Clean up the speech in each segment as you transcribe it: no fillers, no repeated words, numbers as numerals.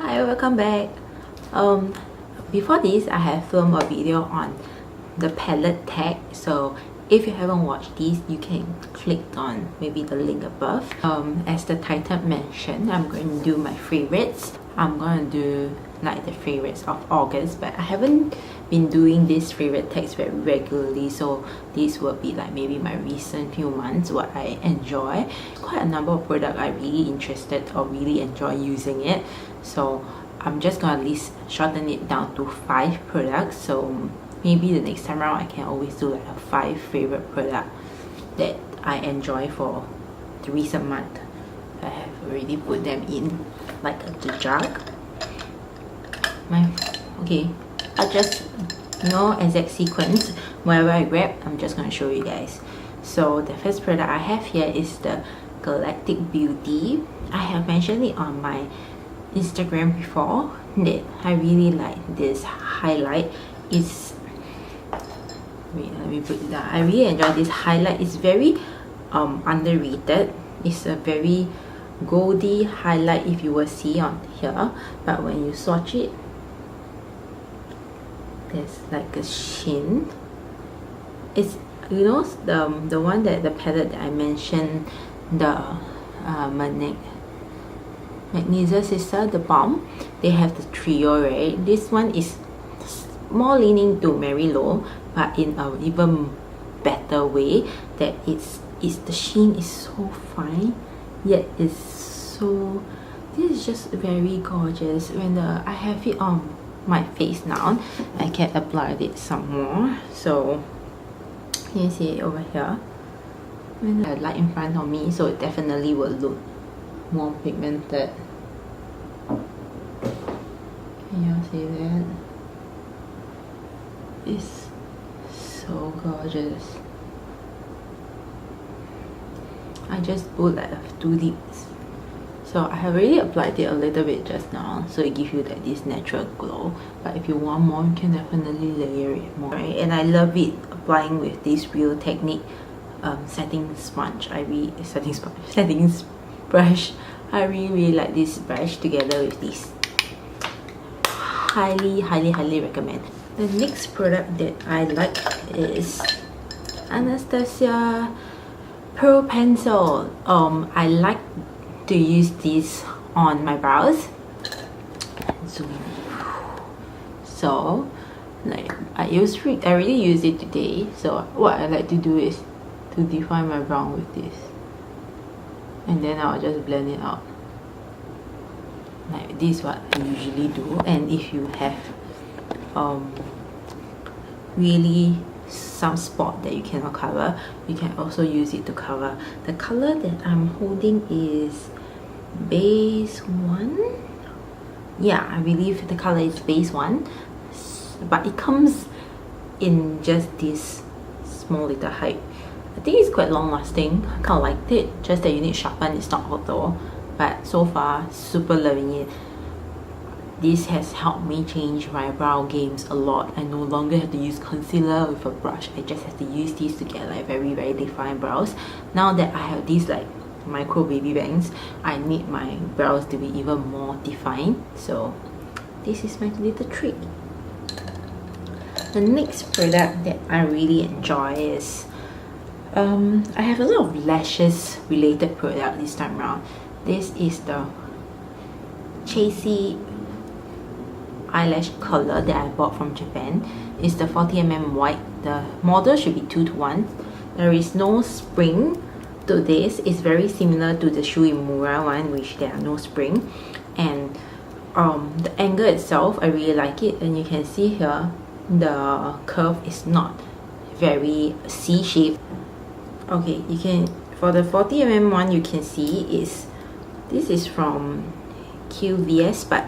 Hi, welcome back. Before this, I have filmed a video on the palette tag. So if you haven't watched this, you can click on maybe the link above. As the title mentioned, I'm going to do my favorites. I'm going to do like the favorites of August, but I haven't been doing these favorite tags very regularly, so this will be like maybe my recent few months what I enjoy. Quite a number of products I really interested or really enjoy using it, so I'm just gonna at least shorten it down to 5 products. So maybe the next time around I can always do like a 5 favorite product that I enjoy for the recent month. I have already put them in like the jug. Okay, I just no exact sequence. Wherever I grab, I'm just gonna show you guys. So the first product I have here is the GIRLACTIK Beauty. I have mentioned it on my Instagram before that I really like this highlight. It's let me put it down. I really enjoy this highlight. It's very underrated. It's a very goldy highlight if you will see on here, but when you swatch it, there's like a sheen. It's, you know, the one that the palette that I mentioned, the Magnesium Sister, the balm, they have the trio, right? This one is more leaning to Mary Low, but in a even better way. That it's the sheen is so fine, yet it's so, this is just very gorgeous. When I have it on my face now, I can apply it some more. So you see it over here, when the light in front of me, so it definitely will look more pigmented. Can you see that? It's so gorgeous. I just put like 2 dips. So I have already applied it a little bit just now, so it gives you like this natural glow. But if you want more, you can definitely layer it more. Right? And I love it applying with this Real Technique setting sponge. Setting brush. I really like this brush together with this. Highly recommend. The next product that I like is Anastasia Pearl Pencil. I like to use this on my brows. Zoom in. So like I already use it today. So what I like to do is to define my brow with this, and then I'll just blend it out. Like this is what I usually do. And if you have really some spot that you cannot cover, you can also use it to cover. The color that I'm holding is base 1. Yeah, I believe the color is base 1, but it comes in just this small little height. I think it's quite long lasting. I kind of liked it, just that you need sharpen. It's not auto, but so far super loving it. This has helped me change my brow games a lot. I no longer have to use concealer with a brush. I just have to use these to get like very defined brows. Now that I have these like micro baby bangs, I need my brows to be even more defined. So this is my little trick. The next product that I really enjoy is I have a lot of lashes related product this time around. This is the Chasty eyelash color that I bought from Japan. It's the 40mm white. The model should be 2:1. There is no spring to this. It's very similar to the Shu Imura one, which there are no spring. And the angle itself, I really like it. And you can see here, the curve is not very C-shaped. Okay, you can, for the 40mm one, you can see this is from QVS, but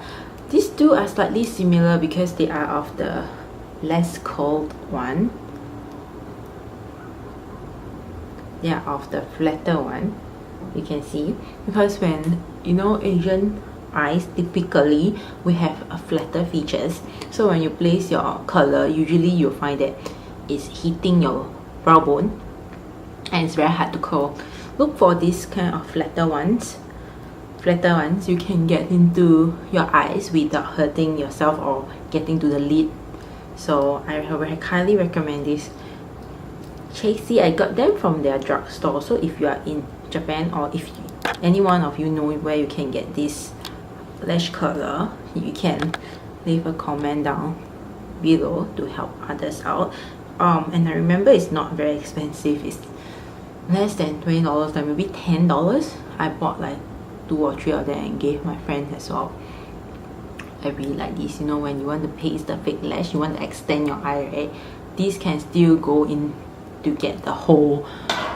these two are slightly similar because they are of the less curled one. They are of the flatter one. You can see, because when you know Asian eyes, typically we have a flatter features. So when you place your color, usually you'll find that it's hitting your brow bone, and it's very hard to curl. Look for this kind of flatter ones. flatter ones, you can get into your eyes without hurting yourself or getting to the lid. So I highly recommend this. Chasty, I got them from their drugstore. So if you are in Japan, or if any one of you know where you can get this lash curler, you can leave a comment down below to help others out. And I remember it's not very expensive. It's less than $20, like maybe $10. I bought like 2 or 3 of them and gave my friends as well. I really like this. You know, when you want to paste the fake lash, you want to extend your eye, right? These can still go in to get the whole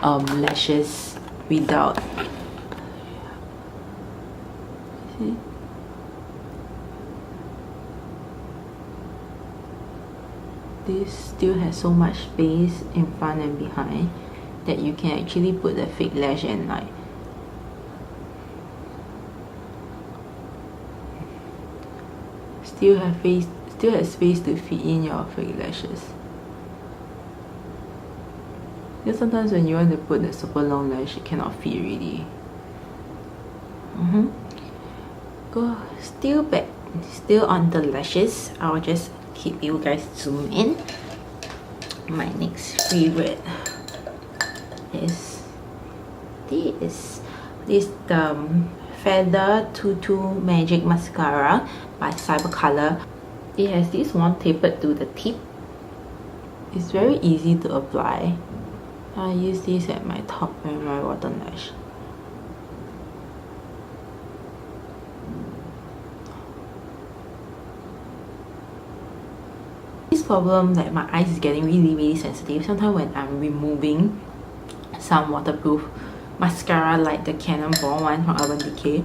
lashes without. See? This still has so much space in front and behind that you can actually put the fake lash and like still has space to fit in your fake lashes. Because sometimes when you want to put the super long lash, it cannot fit really. Still on the lashes. I'll just keep you guys zoom in. My next favorite is this. This the Feather Tutu Magic Mascara by Cybercolor. It has this one tapered to the tip. It's very easy to apply. I use this at my top and my bottom lash. This problem that my eyes is getting really sensitive. Sometimes when I'm removing some waterproof mascara like the Cannonball one from Urban Decay,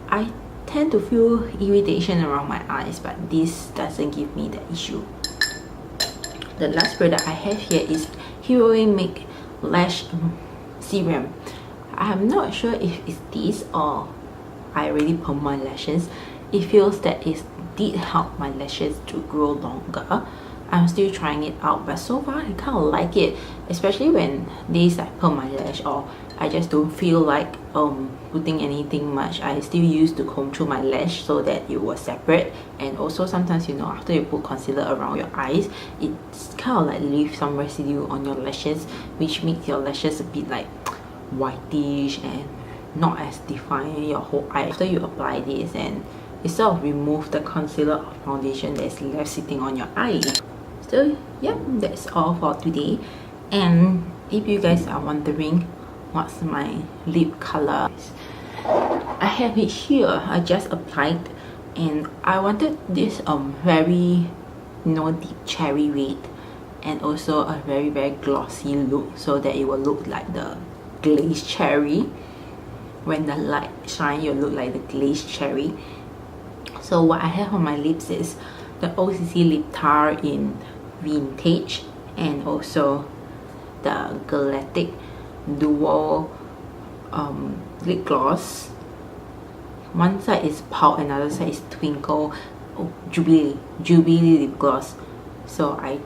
I tend to feel irritation around my eyes, but this doesn't give me that issue. The last product I have here is Heroin Make Lash Serum. I'm not sure if it's this or I already permed my lashes. It feels that it did help my lashes to grow longer. I'm still trying it out, but so far I kind of like it, especially when days I perm my lash or I just don't feel like putting anything much. I still use to comb through my lash so that it was separate. And also sometimes, you know, after you put concealer around your eyes, it's kind of like leave some residue on your lashes, which makes your lashes a bit like whitish and not as defined your whole eye. After you apply this, and it sort of remove the concealer or foundation that's left sitting on your eye. So yeah, that's all for today. And if you guys are wondering what's my lip color, I have it here. I just applied, and I wanted this very, you know, deep cherry red and also a very glossy look, so that it will look like the glazed cherry. When the light shine, you'll look like the glazed cherry. So what I have on my lips is the OCC Lip Tart in Vintage, and also the GIRLACTIK Duo lip gloss. One side is Pout, another side is Twinkle. Jubilee lip gloss. So I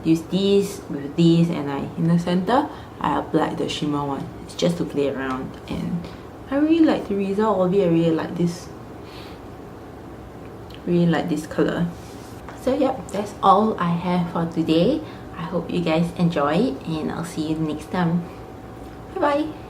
use these with these, and in the center I applied the shimmer one. It's just to play around, and I really like the result of it. I really like this color. So yeah, that's all I have for today. I hope you guys enjoy it, and I'll see you next time. Bye bye.